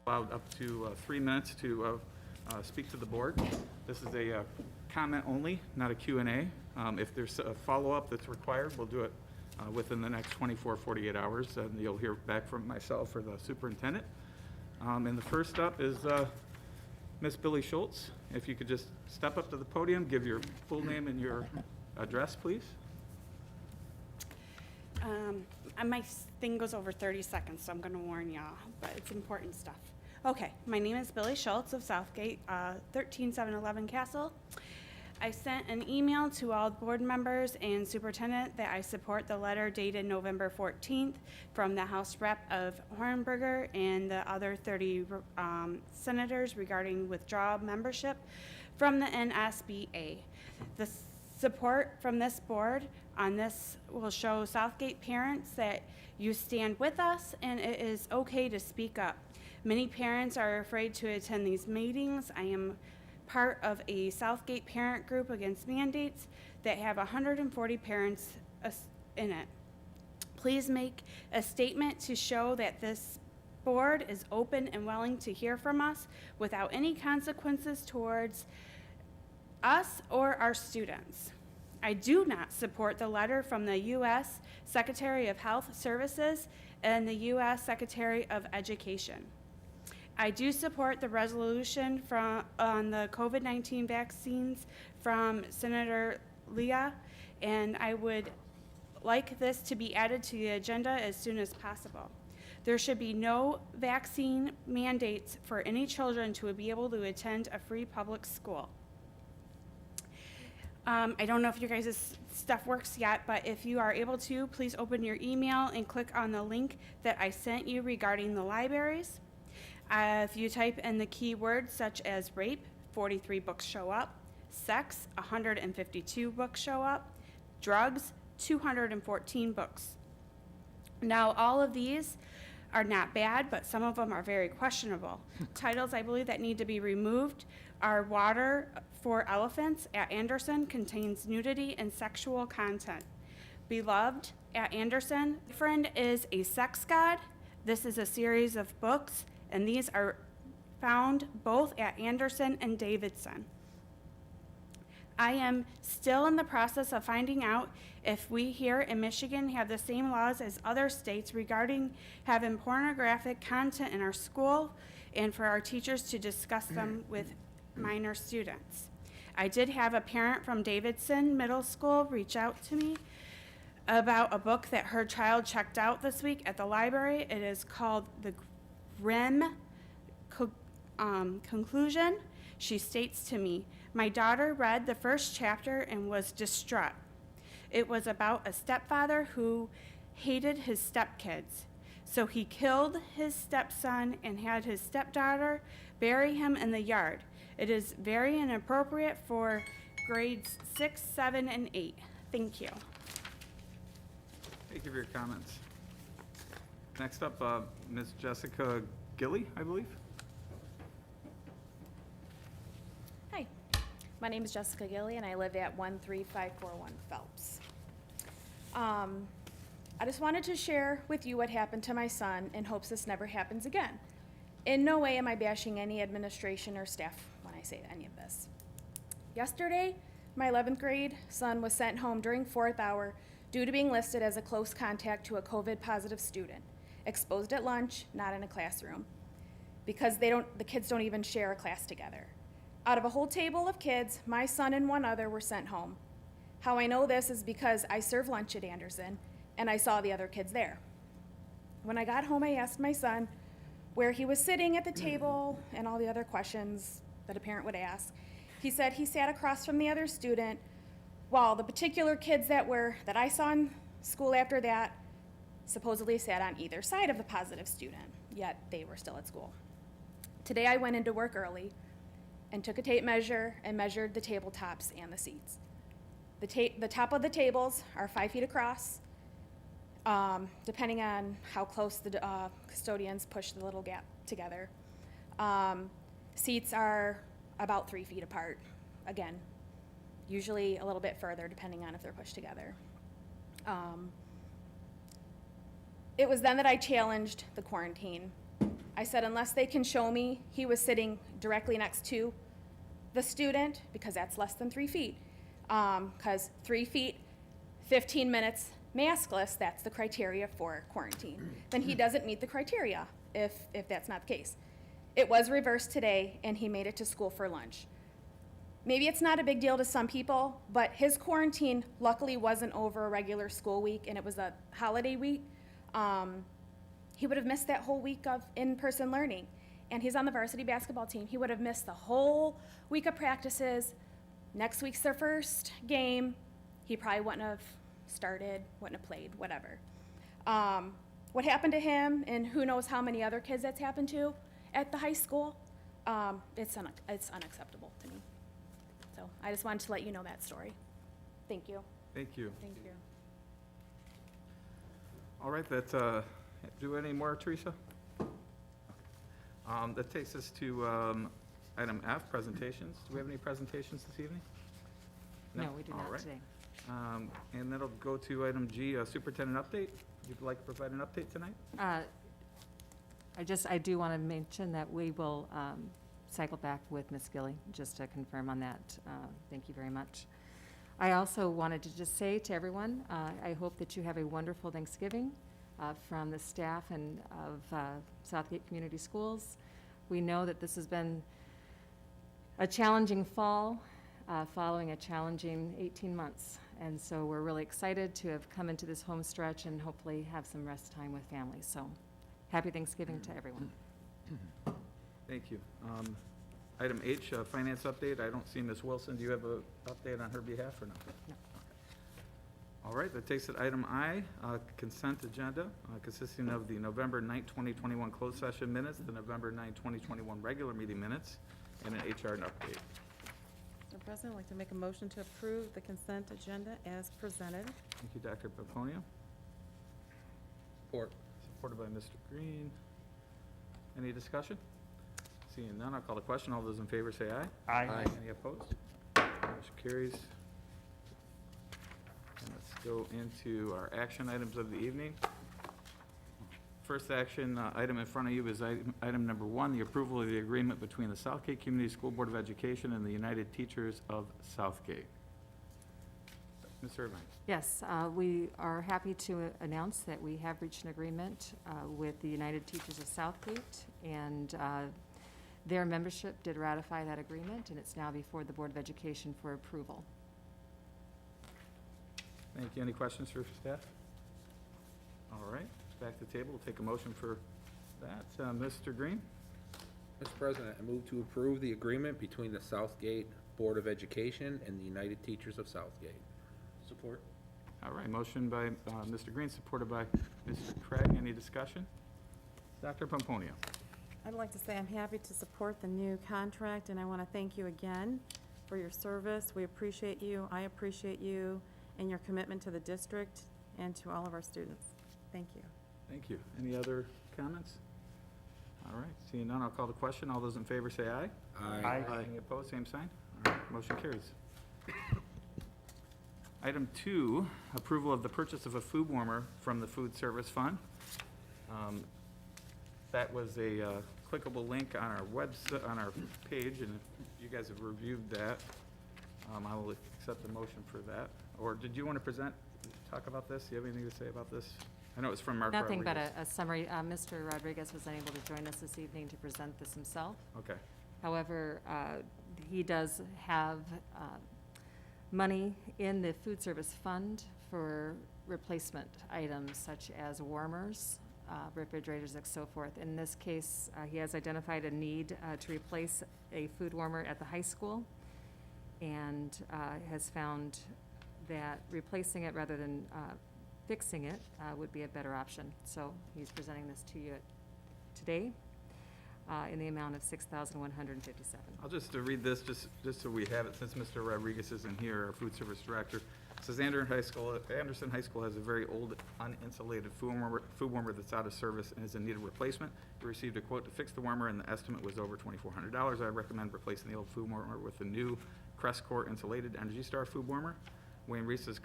allowed up to 3 minutes to speak to the board. This is a comment only, not a Q&A. If there's a follow-up that's required, we'll do it within the next 24, 48 hours, and you'll hear back from myself or the superintendent. And the first up is Ms. Billy Schultz. If you could just step up to the podium, give your full name and your address, please. My thing goes over 30 seconds, so I'm going to warn y'all, but it's important stuff. Okay, my name is Billy Schultz of Southgate, 13711 Castle. I sent an email to all board members and superintendent that I support the letter dated November 14th from the House Rep of Hornberger and the other 30 senators regarding withdrawal membership from the NSBA. The support from this board on this will show Southgate parents that you stand with us and it is okay to speak up. Many parents are afraid to attend these meetings. I am part of a Southgate parent group against mandates that have 140 parents in it. Please make a statement to show that this board is open and willing to hear from us without any consequences towards us or our students. I do not support the letter from the U.S. Secretary of Health Services and the U.S. Secretary of Education. I do support the resolution on the COVID-19 vaccines from Senator Leah, and I would like this to be added to the agenda as soon as possible. There should be no vaccine mandates for any children to be able to attend a free public school. I don't know if you guys' stuff works yet, but if you are able to, please open your email and click on the link that I sent you regarding the libraries. If you type in the keywords such as rape, 43 books show up, sex, 152 books show up, drugs, 214 books. Now, all of these are not bad, but some of them are very questionable. Titles I believe that need to be removed are Water for Elephants at Anderson contains nudity and sexual content. Beloved at Anderson, Friend is a sex god. This is a series of books, and these are found both at Anderson and Davidson. I am still in the process of finding out if we here in Michigan have the same laws as other states regarding having pornographic content in our school and for our teachers to discuss them with minor students. I did have a parent from Davidson Middle School reach out to me about a book that her child checked out this week at the library. It is called The Grimm Conclusion. She states to me, "My daughter read the first chapter and was distraught. It was about a stepfather who hated his stepkids. So he killed his stepson and had his stepdaughter bury him in the yard. It is very inappropriate for grades 6, 7, and 8. Thank you." Thank you for your comments. Next up, Ms. Jessica Gilly, I believe. Hi, my name is Jessica Gilly and I live at 13541 Phelps. I just wanted to share with you what happened to my son in hopes this never happens again. In no way am I bashing any administration or staff when I say any of this. Yesterday, my 11th grade son was sent home during 4th hour due to being listed as a close contact to a COVID positive student, exposed at lunch, not in a classroom, because the kids don't even share a class together. Out of a whole table of kids, my son and one other were sent home. How I know this is because I serve lunch at Anderson and I saw the other kids there. When I got home, I asked my son where he was sitting at the table and all the other questions that a parent would ask. He said he sat across from the other student while the particular kids that I saw in school after that supposedly sat on either side of the positive student, yet they were still at school. Today I went into work early and took a tape measure and measured the tabletops and the seats. The top of the tables are 5 feet across, depending on how close the custodians push the little gap together. Seats are about 3 feet apart, again, usually a little bit further depending on if they're pushed together. It was then that I challenged the quarantine. I said, unless they can show me he was sitting directly next to the student, because that's less than 3 feet. Because 3 feet, 15 minutes maskless, that's the criteria for quarantine. Then he doesn't meet the criteria if that's not the case. It was reversed today, and he made it to school for lunch. Maybe it's not a big deal to some people, but his quarantine luckily wasn't over a regular school week, and it was a holiday week. He would have missed that whole week of in-person learning. And he's on the varsity basketball team. He would have missed the whole week of practices. Next week's their first game. He probably wouldn't have started, wouldn't have played, whatever. What happened to him, and who knows how many other kids that's happened to at the high school, it's unacceptable to me. So I just wanted to let you know that story. Thank you. Thank you. Thank you. All right, do any more, Teresa? That takes us to item F, presentations. Do we have any presentations this evening? No, we do All not right. today. And that'll go to item G, superintendent update. You'd like to provide an update tonight? I do want to mention that we will cycle back with Ms. Gilly, just to confirm on that. Thank you very much. I also wanted to just say to everyone, I hope that you have a wonderful Thanksgiving from the staff and of Southgate Community Schools. We know that this has been a challenging fall, following a challenging 18 months. And so we're really excited to have come into this home stretch and hopefully have some rest time with families. So happy Thanksgiving to everyone. Thank you. Item H, finance update. I don't see Ms. Wilson. Do you have an update on her behalf or not? No. All right, that takes it item I, consent agenda, consisting of the November 9th, 2021 closed session minutes, the November 9th, 2021 regular meeting minutes, and an HR update. Mr. President, I'd like to make a motion to approve the consent agenda as presented. Thank you, Dr. Paponia. Support. Supported by Mr. Green. Any discussion? Seeing none, I'll call the question. All those in favor say aye. Aye. Any opposed? Motion carries. And let's go into our action items of the evening. First action item in front of you is item number 1, the approval of the agreement between the Southgate Community School Board of Education and the United Teachers of Southgate. Ms. Irvine. Yes, we are happy to announce that we have reached an agreement with the United Teachers of Southgate, and their membership did ratify that agreement, and it's now before the Board of Education for approval. Thank you. Any questions for staff? All right, back to the table. We'll take a motion for that. Mr. Green? Mr. President, I move to approve the agreement between the Southgate Board of Education and the United Teachers of Southgate. Support. All right, motion by Mr. Green, supported by Mr. Craig. Any discussion? Dr. Pomponio. I'd like to say I'm happy to support the new contract, and I want to thank you again for your service. We appreciate you, I appreciate you, and your commitment to the district and to all of our students. Thank you. Thank you. Any other comments? All right, seeing none, I'll call the question. All those in favor say aye. Aye. Any opposed, same sign. All right, motion carries. Item 2, approval of the purchase of a food warmer from the Food Service Fund. That was a clickable link on our website, on our page, and if you guys have reviewed that, I will accept the motion for that. Or did you want to talk about this? Do you have anything to say about this? I know it's from Mark Nothing but Rodriguez. a summary. Mr. Rodriguez was unable to join us this evening to present this himself. Okay. However, he does have money in the food service fund for replacement items such as warmers, refrigerators, and so forth. In this case, he has identified a need to replace a food warmer at the high school, and has found that replacing it rather than fixing it would be a better option. So he's presenting this to you today in the amount of $6,157. I'll just read this, just so we have it, since Mr. Rodriguez isn't here, our food service director. It says Anderson High School has a very old uninsulated food warmer that's out of service and is in need of replacement. We received a quote to fix the warmer, and the estimate was over $2,400. I recommend replacing the old food warmer with the new Crestcore insulated Energy Star food warmer. Wayne Reese's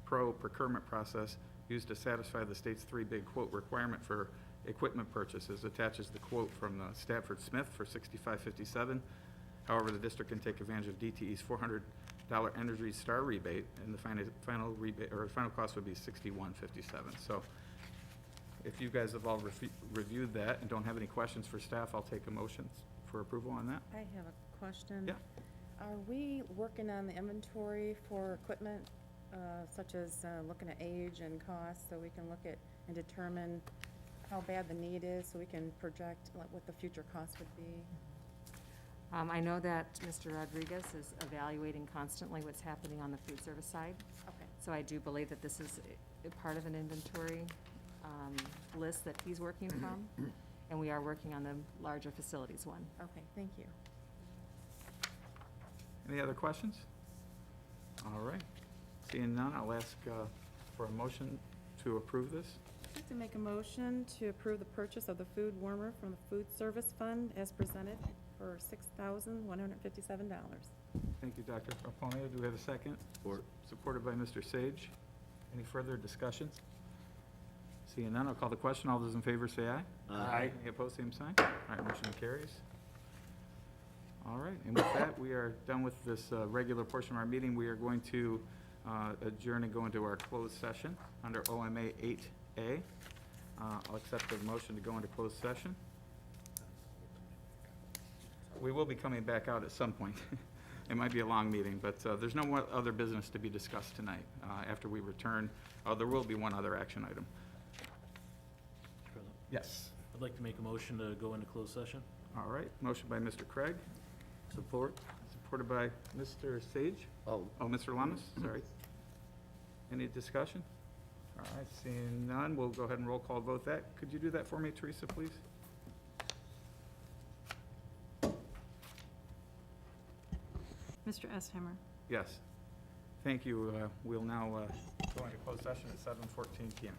Pro procurement process used to satisfy the state's 3 big quote requirement for equipment purchases. Attaches the quote from Stafford Smith for $65.57. However, the district can take advantage of DTE's $400 Energy Star rebate, and the final rebate, or final cost would be $61.57. So if you guys have all reviewed that and don't have any questions for staff, I'll take a motion for approval on that. I have a question. Yeah. Are we working on the inventory for equipment, such as looking at age and cost, so we can look at and determine how bad the need is, so we can project like what the future cost would be? I know that Mr. Rodriguez is evaluating constantly what's happening on the food service side. Okay. So I do believe that this is a part of an inventory list that he's working from, and we are working on the larger facilities one. Okay, thank you. Any other questions? All right. Seeing none, I'll ask for a motion to approve this. I'd like to make a motion to approve the purchase of the food warmer from the food service fund as presented for $6,157. Thank you, Dr. Carponia. Do we have a second? Support. Supported by Mr. Sage. Any further discussion? Seeing none, I'll call the question. All those in favor say aye. Aye. Any opposed, same sign. All right, motion carries. All right, and with that, we are done with this regular portion of our meeting. We are going to adjourn and go into our closed session under OMA 8A. I'll accept the motion to go into closed session. We will be coming back out at some point. It might be a long meeting, but there's no more other business to be discussed tonight. After we return, there will be one other action item. Mr. President, Yes. I'd like to make a motion to go into closed session. All right, motion by Mr. Craig. Support. Supported by Mr. Sage. Oh, Mr. Lamas, sorry. Any discussion? All right, seeing none, we'll go ahead and roll call vote that. Could you do that for me, Teresa, please? Mr. Estheimer. Yes. Thank you. We'll now go into closed session at 7:14 PM.